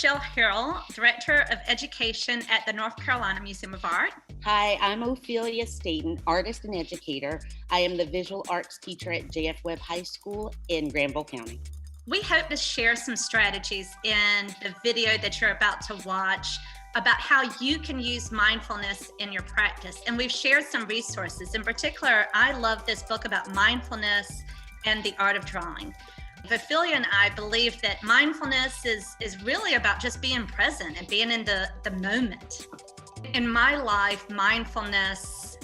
Michelle Harrell, Director of Education at the North Carolina Museum of Art. Hi, I'm Ophelia Staton, artist and educator. I am the visual arts teacher at Webb High School in Granville County. We hope to share some strategies in the video that you're about to watch about how you can use mindfulness in your practice. And we've shared some resources. In particular, I love this book about mindfulness and the art of drawing. Ophelia and I believe that mindfulness is really about just being present and being in the moment. In my life, mindfulness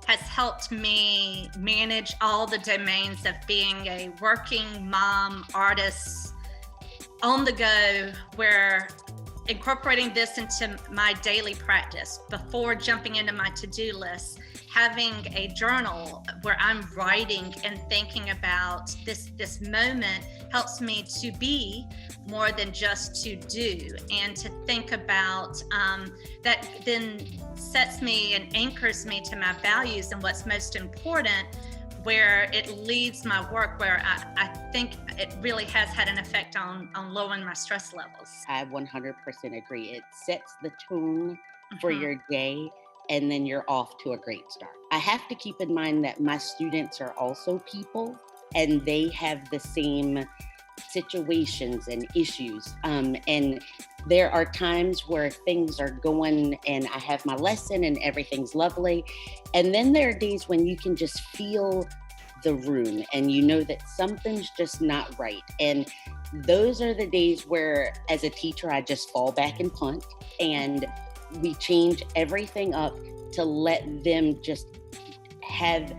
has helped me manage all the domains of being a working mom, artist, on the go, where incorporating this into my daily practice before jumping into my to-do list, having a journal where I'm writing and thinking about this moment helps me to be more than just to do, and to think about that then sets me and anchors me to my values and what's most important, where it leads my work, where I think it really has had an effect on lowering my stress levels. I 100% agree. It sets the tone for your day, and then you're off to a great start. I have to keep in mind that my students are also people, and they have the same situations and issues. And there are times where things are going and I have my lesson and everything's lovely. And then there are days when you can just feel the room and you know that something's just not right. And those are the days where, as a teacher, I just fall back and punt, and we change everything up to let them just have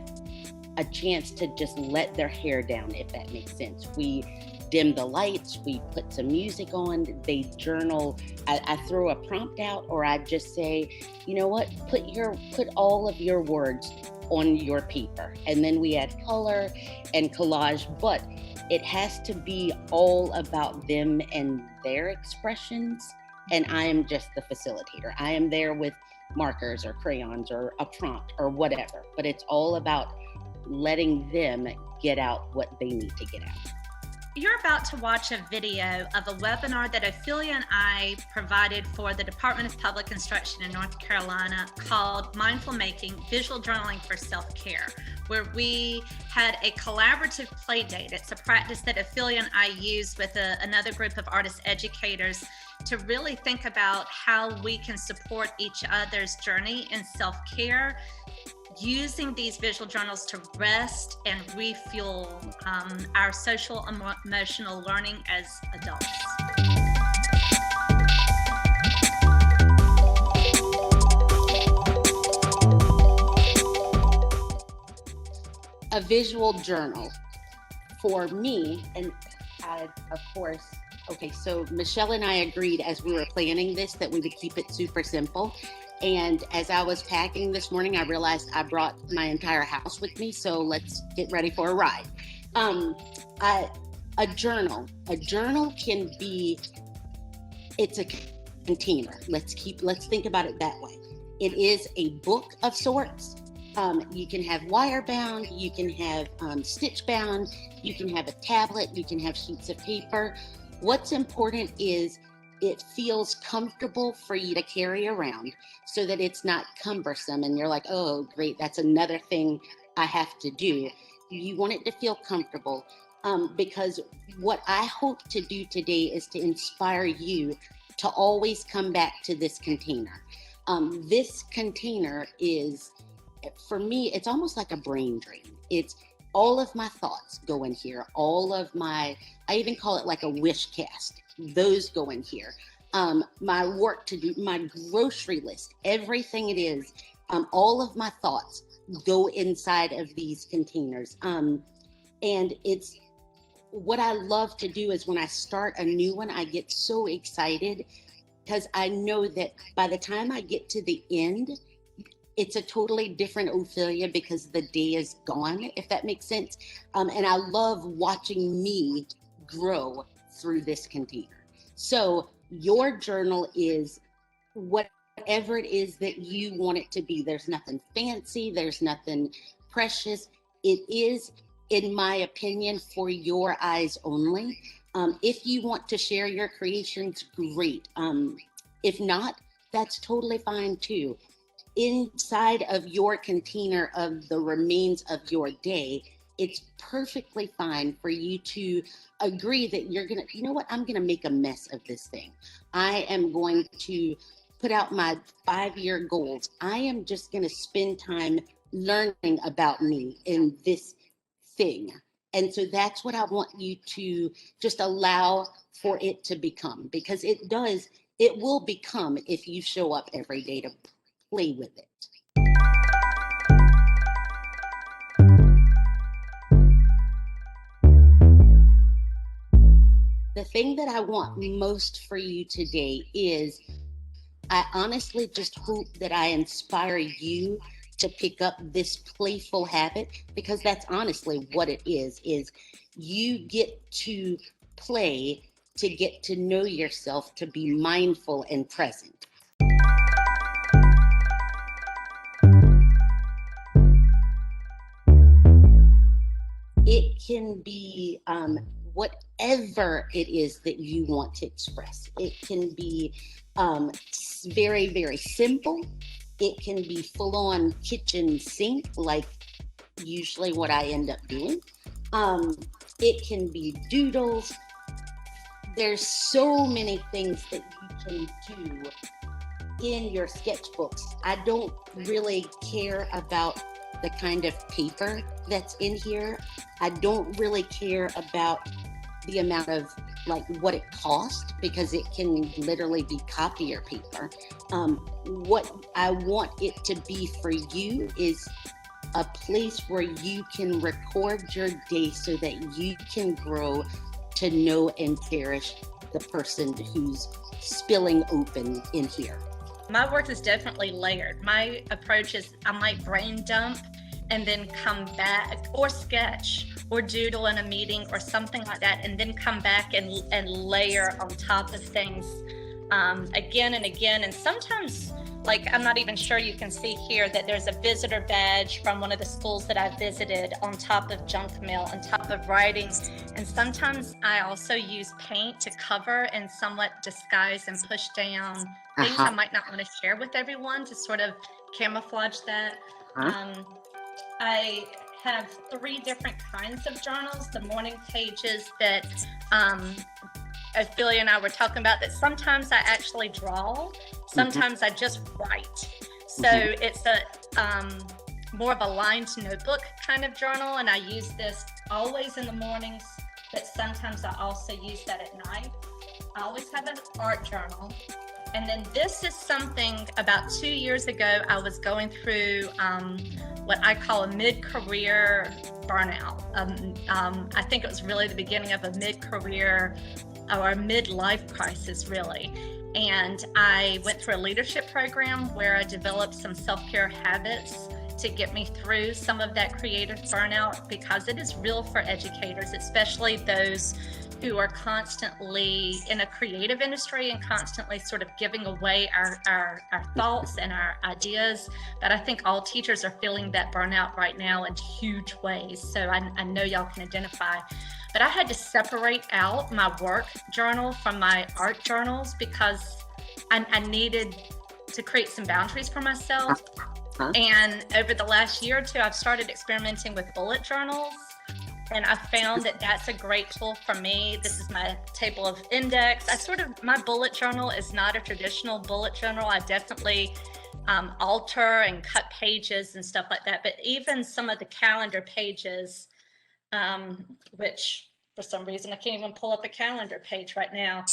a chance to just let their hair down, if that makes sense. We dim the lights, we put some music on, they journal. I throw a prompt out, or I just say, you know what, put all of your words on your paper. And then we add color and collage, but it has to be all about them and their expressions. And I am just the facilitator. I am there with markers or crayons or a prompt or whatever, but it's all about letting them get out what they need to get out. You're about to watch a video of a webinar that Ophelia and I provided for the Department of Public Instruction in North Carolina called Mindful Making, Visual Journaling for Self-Care, where we had a collaborative play date. It's a practice that Ophelia and I use with another group of artist educators to really think about how we can support each other's journey in self-care, using these visual journals to rest and refuel our social and emotional learning as adults. A visual journal for me, and I, of course, okay, so Michelle and I agreed as we were planning this that we would keep it super simple. And as I was packing this morning, I realized I brought my entire house with me. So let's get ready for a ride. A journal can be, it's a container. Let's think about it that way. It is a book of sorts. You can have wire bound, you can have stitch bound, you can have a tablet, you can have sheets of paper. What's important is it feels comfortable for you to carry around so that it's not cumbersome and you're like, oh, great, that's another thing I have to do. You want it to feel comfortable because what I hope to do today is to inspire you to always come back to this container. This container is, for me, it's almost like a brain drain. It's all of my thoughts go in here. I even call it like a wish cast. Those go in here. My work to do, my grocery list, everything it is, all of my thoughts go inside of these containers. And it's what I love to do is when I start a new one, I get so excited because I know that by the time I get to the end, it's a totally different Ophelia because the day is gone, if that makes sense. And I love watching me grow through this container. So your journal is whatever it is that you want it to be. There's nothing fancy. There's nothing precious. It is, in my opinion, for your eyes only. If you want to share your creations, great. If not, that's totally fine too. Inside of your container of the remains of your day, it's perfectly fine for you to agree that you're gonna, you know what, I'm gonna make a mess of this thing. I am going to put out my 5-year goals. I am just gonna spend time learning about me in this thing. And so that's what I want you to just allow for it to become, because it does, it will become if you show up every day to play with it. The thing that I want most for you today is, I honestly just hope that I inspire you to pick up this playful habit, because that's honestly what it is you get to play to get to know yourself, to be mindful and present. It can be whatever it is that you want to express. It can be very, very simple. It can be full-on kitchen sink, like usually what I end up doing. It can be doodles. There's so many things that you can do in your sketchbooks. I don't really care about the kind of paper that's in here. I don't really care about the amount of like what it costs, because it can literally be copier paper. What I want it to be for you is a place where you can record your day so that you can grow to know and cherish the person who's spilling open in here. My work is definitely layered. My approach is I might brain dump and then come back, or sketch or doodle in a meeting or something like that, and then come back and layer on top of things again and again. And sometimes, like, I'm not even sure you can see here that there's a visitor badge from one of the schools that I visited on top of junk mail, on top of writing. And sometimes I also use paint to cover and somewhat disguise and push down things I might not want to share with everyone, to sort of camouflage that. I have 3 different kinds of journals. The morning pages that Ophelia and I were talking about, that sometimes I actually draw, sometimes I just write. So it's a more of a lined notebook kind of journal, and I use this always in the mornings, but sometimes I also use that at night. I always have an art journal. And then this is something about 2 years ago, I was going through what I call a mid-career burnout. I think it was really the beginning of a mid-career or a midlife crisis, really. And I went through a leadership program where I developed some self-care habits to get me through some of that creative burnout, because it is real for educators, especially those who are constantly in a creative industry and constantly sort of giving away our thoughts and our ideas. But I think all teachers are feeling that burnout right now in huge ways. So I know y'all can identify. But I had to separate out my work journal from my art journals, because I needed to create some boundaries for myself. And over the last year or 2, I've started experimenting with bullet journals. And I found that that's a great tool for me. This is my table of index. My bullet journal is not a traditional bullet journal. I definitely alter and cut pages and stuff like that. But even some of the calendar pages, which for some reason I can't even pull up a calendar page right now,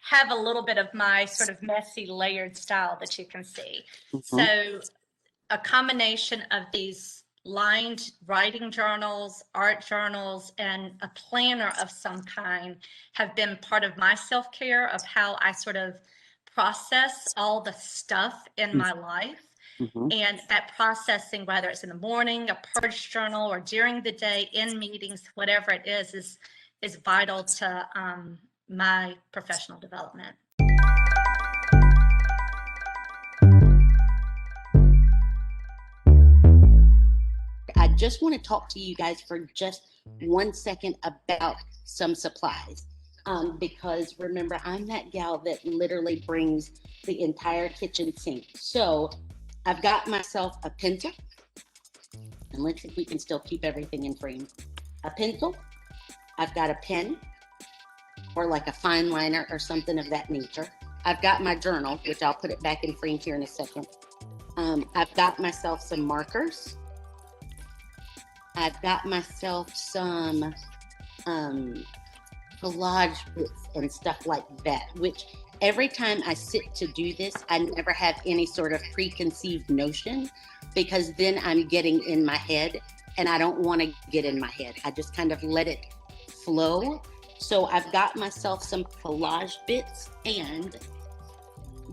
have a little bit of my sort of messy layered style that you can see. So a combination of these lined writing journals, art journals, and a planner of some kind have been part of my self-care, of how I sort of process all the stuff in my life. And that processing, whether it's in the morning, a purge journal, or during the day, in meetings, whatever it is vital to my professional development. I just want to talk to you guys for just 1 second about some supplies. Because remember, I'm that gal that literally brings the entire kitchen sink. So I've got myself a pencil, and let's see if we can still keep everything in frame. A pencil, I've got a pen, or like a fine liner or something of that nature. I've got my journal, which I'll put it back in frame here in a second. I've got myself some markers. I've got myself some collage bits and stuff like that, which every time I sit to do this, I never have any sort of preconceived notion, because then I'm getting in my head, and I don't want to get in my head. I just kind of let it flow. So I've got myself some collage bits, and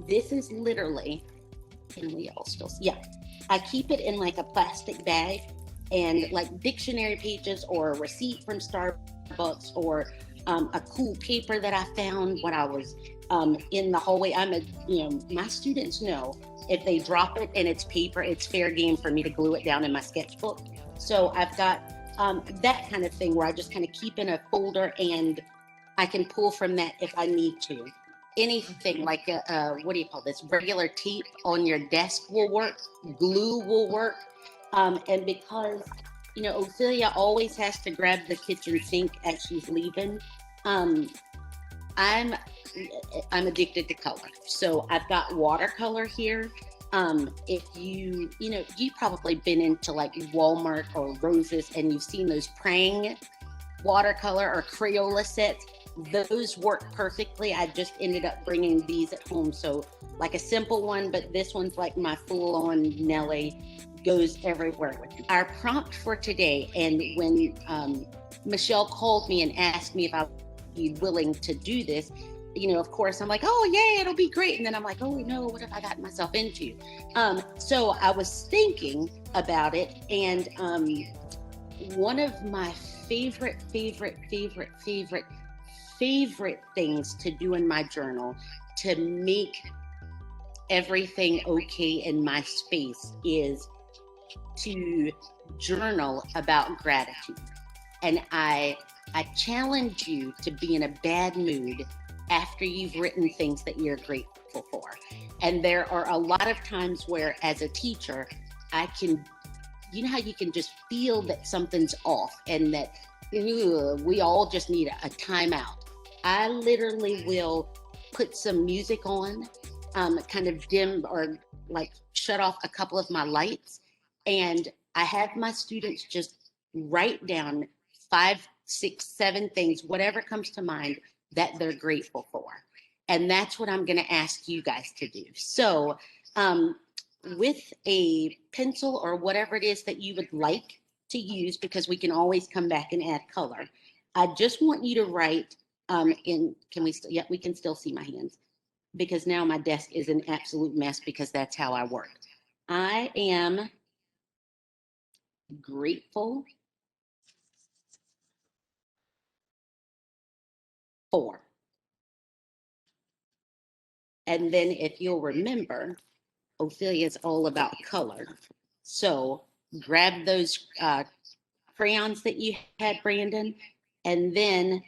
this is literally, can we all still see? Yeah, I keep it in like a plastic bag, and like dictionary pages or a receipt from Starbucks, or a cool paper that I found when I was in the hallway. My students know if they drop it and it's paper, it's fair game for me to glue it down in my sketchbook. So I've got that kind of thing where I just kind of keep in a folder, and I can pull from that if I need to. Anything like what do you call this? Regular tape on your desk will work. Glue will work. And because, Ophelia always has to grab the kitchen sink as she's leaving, I'm addicted to color. So I've got watercolor here. If you've probably been into like Walmart or Roses, and you've seen those Prang watercolor or Crayola sets. Those work perfectly. I just ended up bringing these at home. So like a simple one, but this one's like my full-on Nelly, goes everywhere with me. Our prompt for today, and when Michelle called me and asked me if I would be willing to do this, of course I'm like, oh yeah, it'll be great. And then I'm like, oh no, what have I gotten myself into? So I was thinking about it, and one of my favorite things to do in my journal to make everything okay in my space is to journal about gratitude. And I challenge you to be in a bad mood after you've written things that you're grateful for. And there are a lot of times where, as a teacher, I can, how you can just feel that something's off, and that we all just need a timeout. I literally will put some music on, kind of dim or like shut off a couple of my lights, and I have my students just write down 5, 6, 7 things, whatever comes to mind, that they're grateful for. And that's what I'm going to ask you guys to do. So with a pencil or whatever it is that you would like to use, because we can always come back and add color, I just want you to write we can still see my hands, because now my desk is an absolute mess, because that's how I work. I am grateful for. And then if you'll remember, Ophelia's all about color. So grab those crayons that you had, Brandon, and then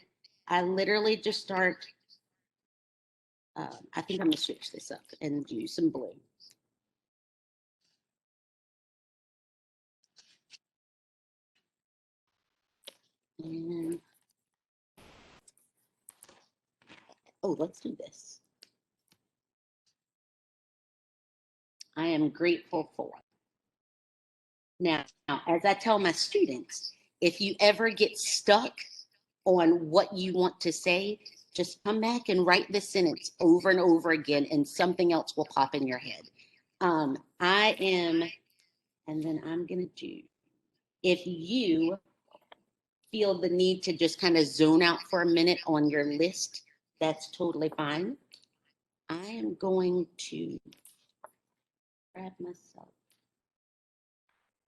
I literally just start, I think I'm gonna switch this up and do some blue. And, let's do this. I am grateful for. Now, as I tell my students, if you ever get stuck on what you want to say, just come back and write this sentence over and over again, and something else will pop in your head. I am, and then I'm going to do, if you feel the need to just kind of zone out for a minute on your list, that's totally fine. I am going to grab myself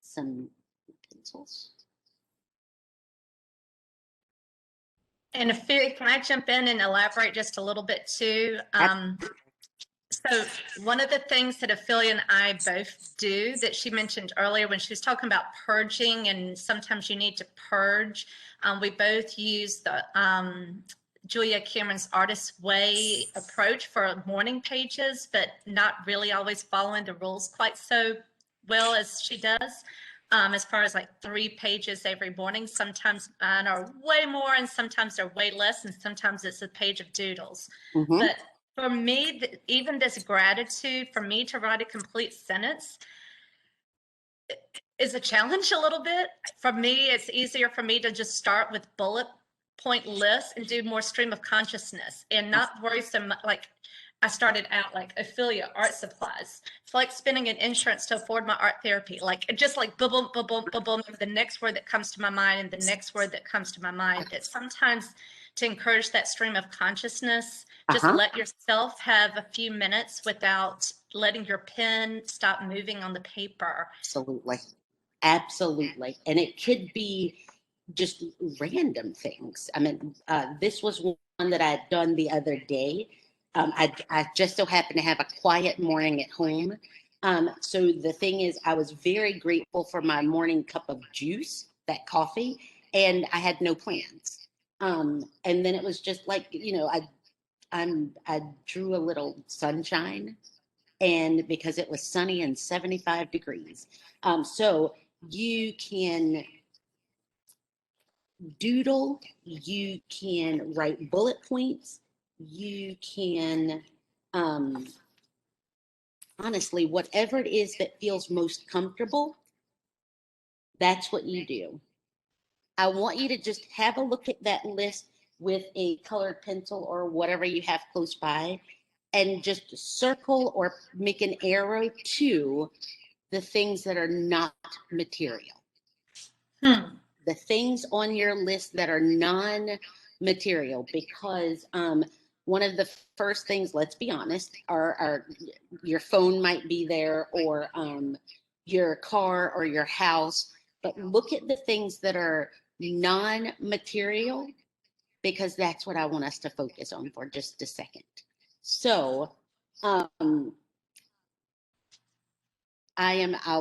some pencils. And can I jump in and elaborate just a little bit too? So one of the things that Ophelia and I both do that she mentioned earlier when she was talking about purging, and sometimes you need to purge, we both use the Julia Cameron's Artist's Way approach for morning pages, but not really always following the rules quite so well as she does. As far as like 3 pages every morning, sometimes mine are way more and sometimes they're way less, and sometimes it's a page of doodles. Mm-hmm. But for me, even this gratitude, for me to write a complete sentence is a challenge a little bit. For me, it's easier for me to just start with bullet point lists and do more stream of consciousness and not worry so much. Like I started out like Ophelia, art supplies. It's like spending an insurance to afford my art therapy. Like just like boom, boom, boom, boom, boom, boom, the next word that comes to my mind and the next word that comes to my mind. That sometimes to encourage that stream of consciousness, just let yourself have a few minutes without letting your pen stop moving on the paper. Absolutely. Absolutely. And it could be just random things. I mean, this was one that I had done the other day. I just so happened to have a quiet morning at home. So the thing is, I was very grateful for my morning cup of juice, that coffee, and I had no plans. And then it was just like, you know, I drew a little sunshine, and because it was sunny and 75 degrees. So you can doodle, you can write bullet points, you can, honestly, whatever it is that feels most comfortable, that's what you do. I want you to just have a look at that list with a colored pencil or whatever you have close by, and just circle or make an arrow to the things that are not material. The things on your list that are non-material, because one of the first things, let's be honest, are your phone might be there, or your car or your house, but look at the things that are non-material, because that's what I want us to focus on for just a second. So I'll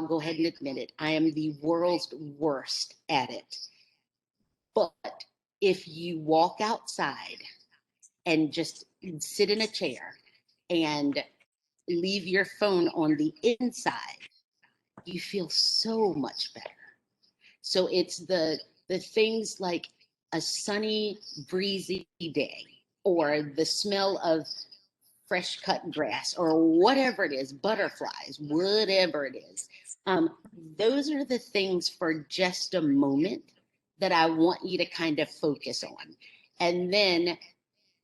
go ahead and admit it, I am the world's worst at it. But if you walk outside and just sit in a chair and leave your phone on the inside, you feel so much better. So it's the things like a sunny, breezy day, or the smell of fresh cut grass, or whatever it is, butterflies, whatever it is. Those are the things for just a moment that I want you to kind of focus on. And then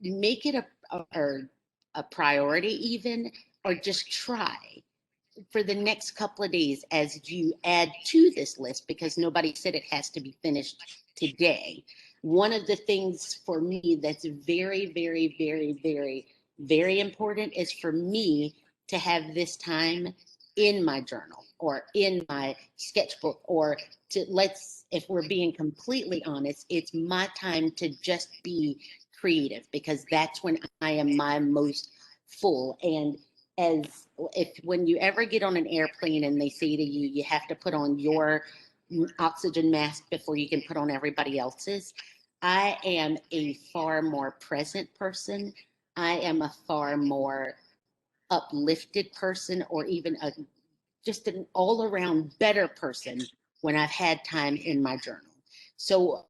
make it a priority even, or just try for the next couple of days as you add to this list, because nobody said it has to be finished today. One of the things for me that's very, very, very, very, very important is for me to have this time in my journal or in my sketchbook, or if we're being completely honest, it's my time to just be creative, because that's when I am my most full. And when you ever get on an airplane and they say to you, you have to put on your oxygen mask before you can put on everybody else's, I am a far more present person. I am a far more uplifted person, or even just an all around better person when I've had time in my journal. So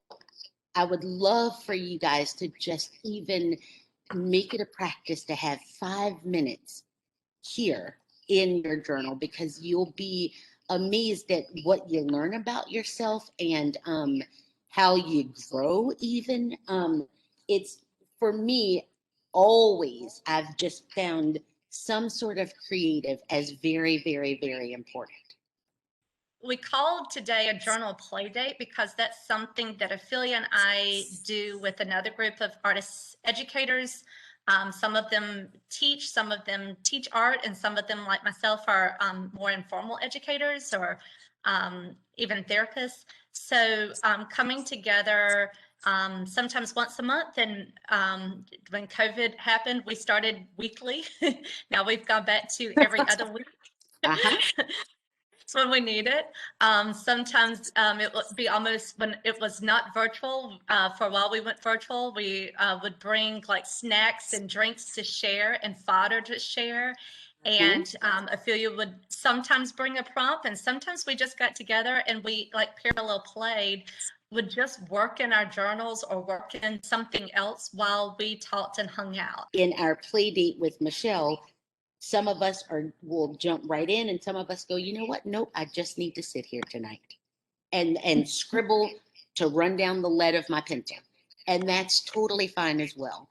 I would love for you guys to just even make it a practice to have 5 minutes here in your journal, because you'll be amazed at what you learn about yourself, and how you grow even. It's, for me, always, I've just found some sort of creative as very, very, very important. We called today a journal play date because that's something that Ophelia and I do with another group of artists educators. Some of them teach art, and some of them, like myself, are more informal educators, or even therapists. So coming together sometimes once a month. And when COVID happened, we started weekly. Now we've gone back to every other week. Uh-huh. It's when we need it. Sometimes it would be almost when it was not virtual. For a while we went virtual. We would bring like snacks and drinks to share and fodder to share. And Ophelia would sometimes bring a prompt, and sometimes we just got together and we like parallel played, would just work in our journals or work in something else while we talked and hung out. In our play date with Michelle, some of us will jump right in, and some of us go, you know what? Nope, I just need to sit here tonight and scribble to run down the lead of my pencil. And that's totally fine as well.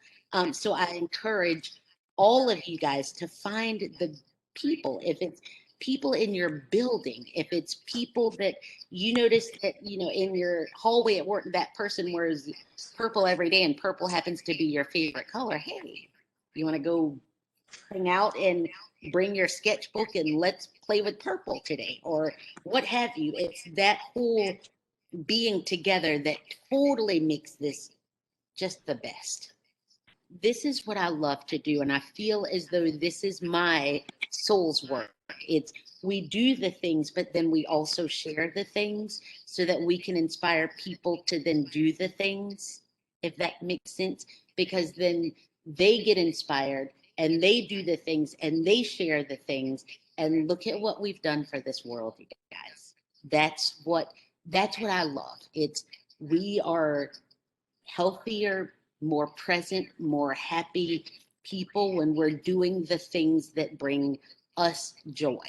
So I encourage all of you guys to find the people. If it's people in your building, if it's people that you notice that, in your hallway at work, that person wears purple every day and purple happens to be your favorite color. Hey, you want to go hang out and bring your sketchbook and let's play with purple today, or what have you. It's that whole being together that totally makes this just the best. This is what I love to do, and I feel as though this is my soul's work. It's we do the things, but then we also share the things so that we can inspire people to then do the things, if that makes sense, because then they get inspired and they do the things and they share the things, and look at what we've done for this world, you guys. That's what I love. We are healthier, more present, more happy people when we're doing the things that bring us joy.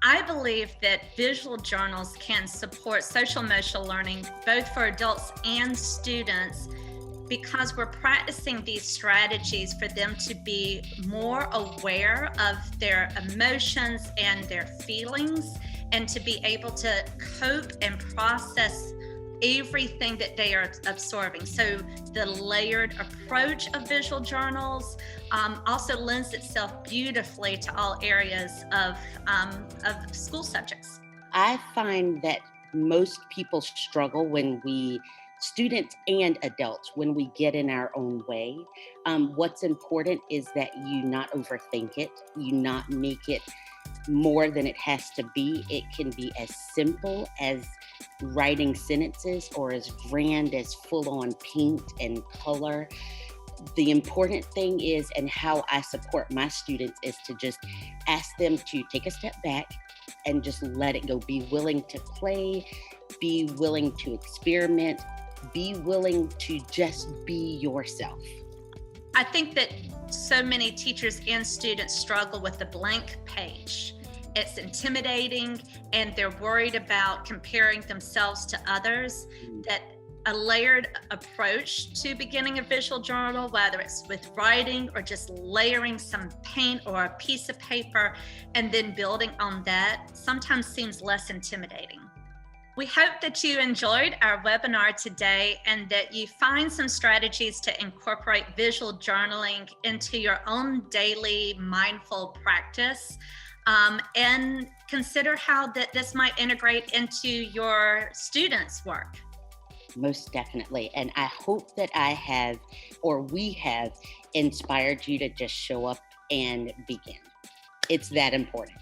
I believe that visual journals can support social emotional learning, both for adults and students, because we're practicing these strategies for them to be more aware of their emotions and their feelings, and to be able to cope and process everything that they are absorbing. So the layered approach of visual journals also lends itself beautifully to all areas of school subjects. I find that most people struggle students and adults, when we get in our own way. What's important is that you not overthink it, you not make it more than it has to be. It can be as simple as writing sentences or as grand as full-on paint and color. The important thing is, and how I support my students, is to just ask them to take a step back and just let it go. Be willing to play, be willing to experiment, be willing to just be yourself. I think that so many teachers and students struggle with the blank page. It's intimidating, and they're worried about comparing themselves to others. That a layered approach to beginning a visual journal, whether it's with writing or just layering some paint or a piece of paper and then building on that, sometimes seems less intimidating. We hope that you enjoyed our webinar today and that you find some strategies to incorporate visual journaling into your own daily mindful practice, and consider how this might integrate into your students' work. Most definitely. And I hope that we have inspired you to just show up and begin. It's that important.